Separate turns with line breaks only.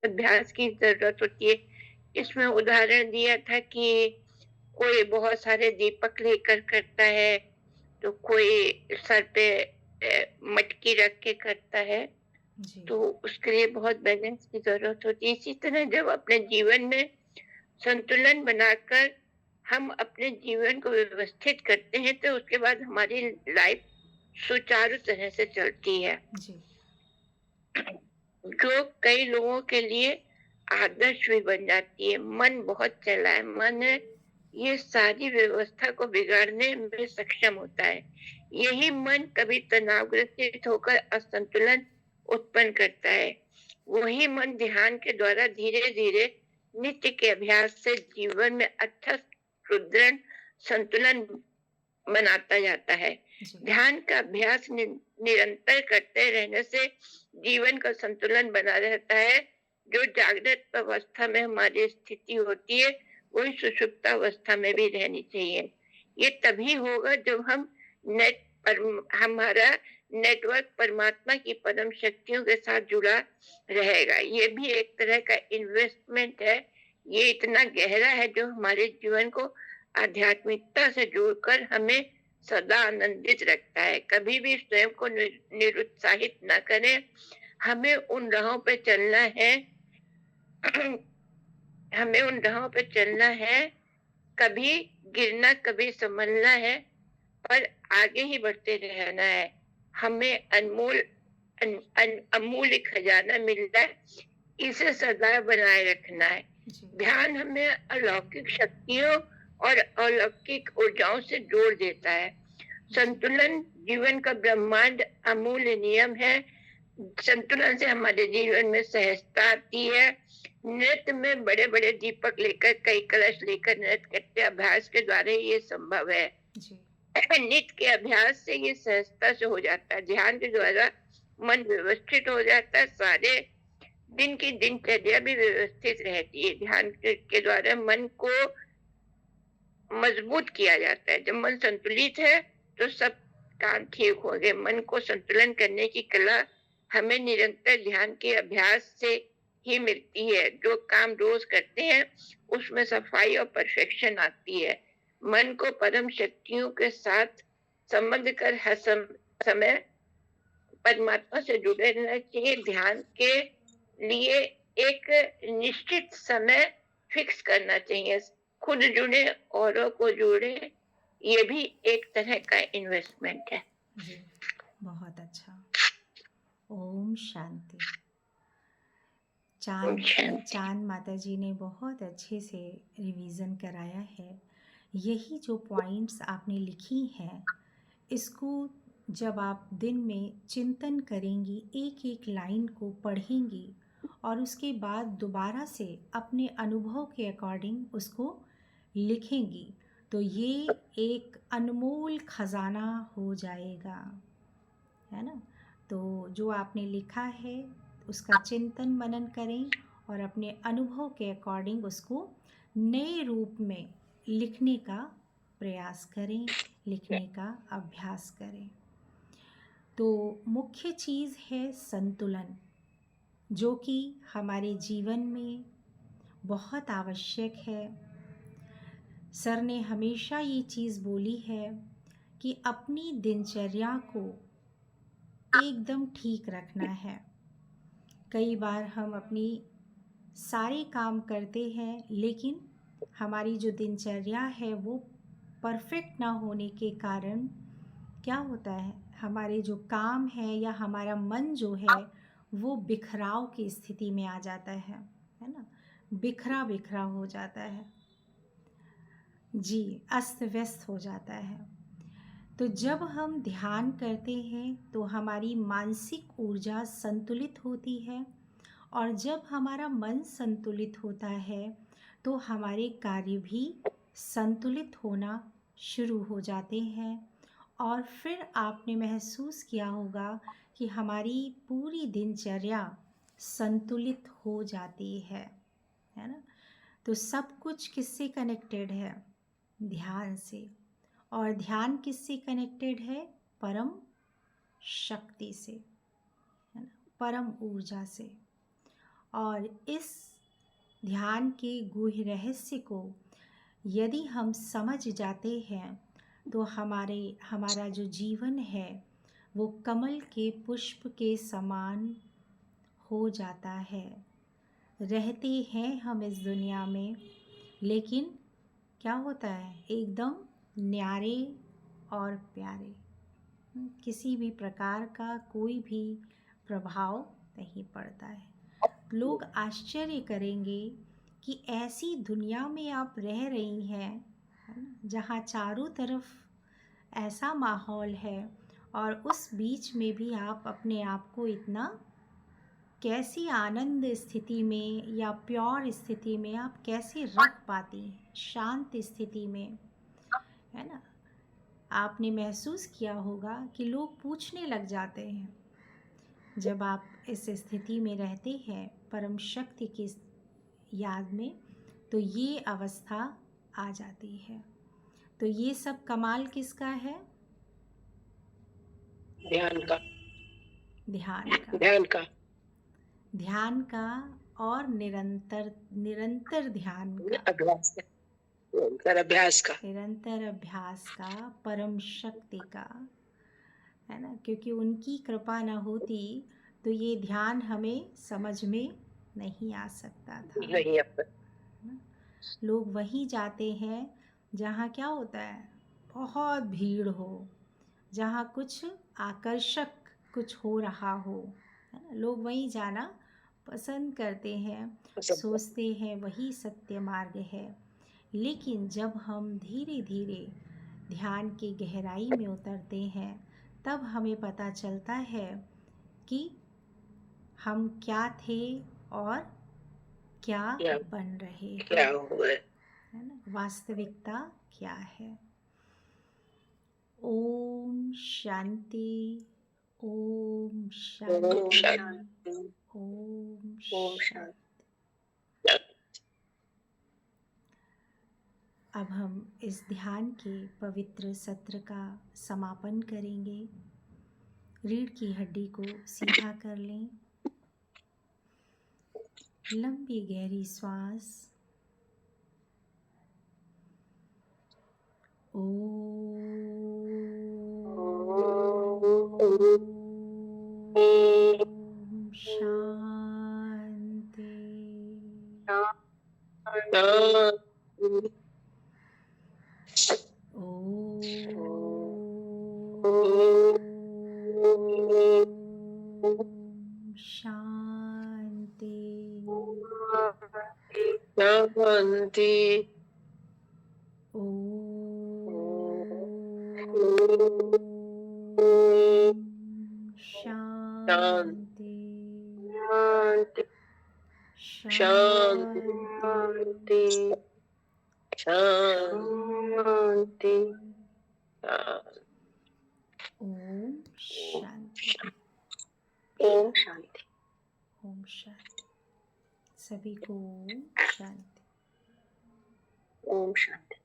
अभ्यास की ज़रूरत होती है। इसमें उदाहरण दिया था कि कोई बहुत सारे दीपक लेकर करता है, तो कोई सर पे मटकी रख के करता है,
जी।
तो उसके लिए बहुत बैलेंस की ज़रूरत होती है। इसी तरह जब अपने जीवन में संतुलन बनाकर हम अपने जीवन को व्यवस्थित करते हैं, तो उसके बाद हमारी लाइफ सुचारू तरह से चलती है।
जी।
जो कई लोगों के लिए आदर्श भी बन जाती है। मन बहुत चला है, मन ये सारी व्यवस्था को बिगाड़ने में सक्षम होता है। यही मन कभी तनावग्रसित होकर असंतुलन उत्पन्न करता है। वही मन ध्यान के द्वारा धीरे-धीरे नित्य के अभ्यास से जीवन में अच्छा सुदृढ़ संतुलन बनाता जाता है।
जी।
ध्यान का अभ्यास निरंतर करते रहने से जीवन का संतुलन बना रहता है। जो जागृत अवस्था में हमारी स्थिति होती है, वही सुषुप्त अवस्था में भी रहनी चाहिए। ये तभी होगा जब हम नेट पर हमारा नेटवर्क परमात्मा की परम शक्तियों के साथ जुड़ा रहेगा। ये भी एक तरह का इन्वेस्टमेंट है। ये इतना गहरा है जो हमारे जीवन को आध्यात्मिकता से जोड़कर हमें सदा आनंदित रखता है। कभी भी स्वयं को निरुत्साहित न करें। हमें उन राहों पे चलना है हमें उन राहों पे चलना है, कभी गिरना, कभी संभलना है, पर आगे ही बढ़ते रहना है। हमें अनमोल अमूल्य खजाना मिलता है, इसे सदा बनाए रखना है।
जी।
ध्यान हमें अलौकिक शक्तियों और अलौकिक ऊर्जाओं से जोड़ देता है।
जी।
संतुलन जीवन का ब्रह्मांड अमूल्य नियम है। संतुलन से हमारे जीवन में सहजता आती है। नृत्य में बड़े-बड़े दीपक लेकर, कई कलश लेकर नृत्य करते अभ्यास के द्वारा ये संभव है।
जी।
नित्य के अभ्यास से ये सहजता से हो जाता है। ध्यान के द्वारा मन व्यवस्थित हो जाता है। सारे दिन की दिनचर्या भी व्यवस्थित रहती है। ध्यान के द्वारा मन को मजबूत किया जाता है। जब मन संतुलित है, तो सब काम ठीक होंगे। मन को संतुलन करने की कला हमें निरंतर ध्यान के अभ्यास से ही मिलती है। जो काम रोज करते हैं, उसमें सफाई और परफेक्शन आती है। मन को परम शक्तियों के साथ संबंध कर हर समय परमात्मा से जुड़े रहना चाहिए। ध्यान के लिए एक निश्चित समय फिक्स करना चाहिए। खुद जुड़े, औरों को जोड़े, ये भी एक तरह का इन्वेस्टमेंट है।
जी। बहुत अच्छा। ओम शांति।
ओम
चाँद
शांति।
चाँद माता जी ने बहुत अच्छे से रिवीज़न कराया है। यही जो पॉइंट्स आपने लिखी हैं, इसको जब आप दिन में चिंतन करेंगी, एक-एक लाइन को पढ़ेंगी और उसके बाद दोबारा से अपने अनुभव के अकॉर्डिंग उसको लिखेंगी, तो ये एक अनमोल खज़ाना हो जाएगा, है ना? तो जो आपने लिखा है उसका चिंतन मनन करें और अपने अनुभव के अकॉर्डिंग उसको नए रूप में लिखने का प्रयास करें, लिखने का अभ्यास करें। तो मुख्य चीज़ है संतुलन, जो कि हमारे जीवन में बहुत आवश्यक है। सर ने हमेशा ये चीज़ बोली है कि अपनी दिनचर्या को एकदम ठीक रखना है। कई बार हम अपनी सारे काम करते हैं, लेकिन हमारी जो दिनचर्या है वो परफेक्ट ना होने के कारण क्या होता है, हमारे जो काम है या हमारा मन जो है वो बिखराव की स्थिति में आ जाता है ना? बिखरा बिखरा हो जाता है। जी, अस्त व्यस्त हो जाता है। तो जब हम ध्यान करते हैं तो हमारी मानसिक ऊर्जा संतुलित होती है और जब हमारा मन संतुलित होता है तो हमारे कार्य भी संतुलित होना शुरू हो जाते हैं और फिर आपने महसूस किया होगा कि हमारी पूरी दिनचर्या संतुलित हो जाती है ना? तो सब कुछ किससे कनेक्टेड है? ध्यान से। और ध्यान किससे कनेक्टेड है? परम शक्ति से, है ना? परम ऊर्जा से। और इस ध्यान के गूढ़ रहस्य को यदि हम समझ जाते हैं तो हमारा जो जीवन है वो कमल के पुष्प के समान हो जाता है। रहते हैं हम इस दुनिया में, लेकिन क्या होता है, एकदम न्यारे और प्यारे। किसी भी प्रकार का कोई भी प्रभाव नहीं पड़ता है। लोग आश्चर्य करेंगे कि ऐसी दुनिया में आप रह रही हैं, है ना, जहाँ चारों तरफ ऐसा माहौल है और उस बीच में भी आप अपने आप को इतना कैसी आनंद स्थिति में या प्योर स्थिति में आप कैसे रख पाती हैं, शांत स्थिति में, है ना। आपने महसूस किया होगा कि लोग पूछने लग जाते हैं जब आप इस स्थिति में रहते हैं परम शक्ति की याद में, तो ये अवस्था आ जाती है। तो ये सब कमाल किसका है?
ध्यान का।
ध्यान का।
ध्यान का।
ध्यान का और निरंतर ध्यान का,
अभ्यास का। निरंतर अभ्यास का।
निरंतर अभ्यास का, परम शक्ति का, है ना। क्योंकि उनकी कृपा न होती तो ये ध्यान हमें समझ में नहीं आ सकता था।
नहीं अब
लोग वहीं जाते हैं जहाँ क्या होता है, बहुत भीड़ हो, जहाँ कुछ आकर्षक कुछ हो रहा हो, है ना। लोग वहीं जाना पसंद करते हैं, सोचते हैं वही सत्य मार्ग है। लेकिन जब हम धीरे धीरे ध्यान की गहराई में उतरते हैं तब हमें पता चलता है कि हम क्या थे और क्या बन रहे हैं,
क्या हुआ
है ना, वास्तविकता क्या है। ओम शांति, ओम शांति, ओम शांति। अब हम इस ध्यान के पवित्र सत्र का समापन करेंगे। रीढ़ की हड्डी को सीधा कर लें। लंबी गहरी श्वास। ओम शांति। ओम शांति।
शांति।
ओम शांति।
शांति। शांति।
ओम शांति।
ओम शांति।
ओम शांति। सभी को ओम शांति।
ओम शांति।